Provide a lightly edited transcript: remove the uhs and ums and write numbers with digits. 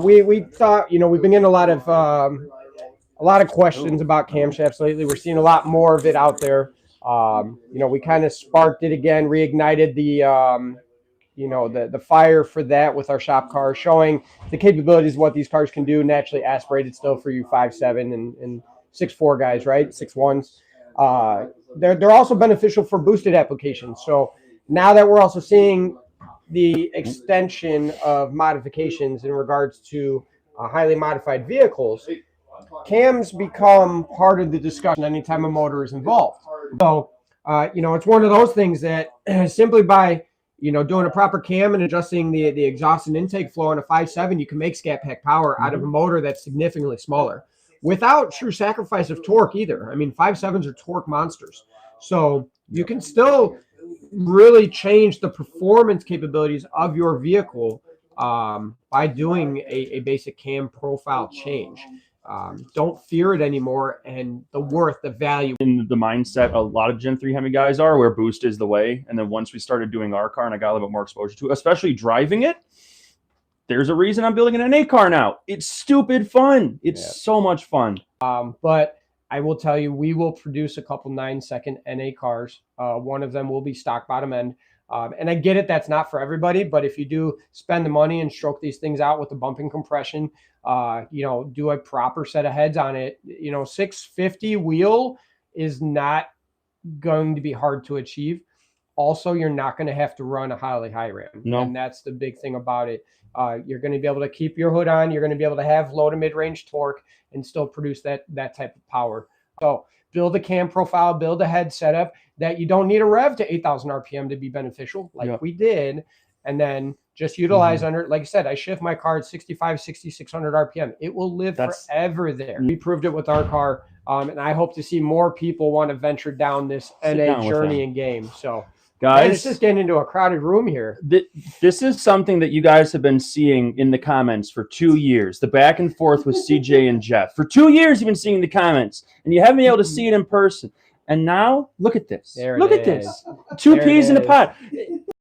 we thought, we've been getting a lot of questions about camshafts lately. We're seeing a lot more of it out there. We kind of sparked it again, reignited the fire for that with our shop car, showing the capabilities of what these cars can do. Naturally aspirated still for you 5'7" and 6'4" guys, right? 6'1s. They're also beneficial for boosted applications. So now that we're also seeing the extension of modifications in regards to highly modified vehicles, cams become part of the discussion anytime a motor is involved. So, it's one of those things that simply by doing a proper cam and adjusting the exhaust and intake flow on a 5.7, you can make scat pack power out of a motor that's significantly smaller without true sacrifice of torque either. I mean, 5.7s are torque monsters. So you can still really change the performance capabilities of your vehicle by doing a basic cam profile change. Don't fear it anymore, and the value. In the mindset a lot of Gen 3 Hemi guys are, where boost is the way. And then once we started doing our car and I got a little bit more exposure to it, especially driving it, there's a reason I'm building an NA car now. It's stupid fun. It's so much fun. But I will tell you, we will produce a couple 9-second NA cars. One of them will be stock bottom end. And I get it, that's not for everybody, but if you do spend the money and stroke these things out with the bumping compression, do a proper set of heads on it. 650 wheel is not going to be hard to achieve. Also, you're not going to have to run a highly high ram. No. And that's the big thing about it. You're going to be able to keep your hood on. You're going to be able to have low to mid-range torque and still produce that type of power. So build a cam profile, build a head setup that you don't need a rev to 8,000 RPM to be beneficial like we did. And then just utilize under, like I said, I shift my car at 65, 6,600 RPM. It will live forever there. We proved it with our car. And I hope to see more people want to venture down this NA journey and game. So guys, man, it's just getting into a crowded room here. This is something that you guys have been seeing in the comments for 2 years. The back and forth with CJ and Jeff. For 2 years, you've been seeing the comments, and you haven't been able to see it in person. And now, look at this. Look at this. 2 peas in a pot.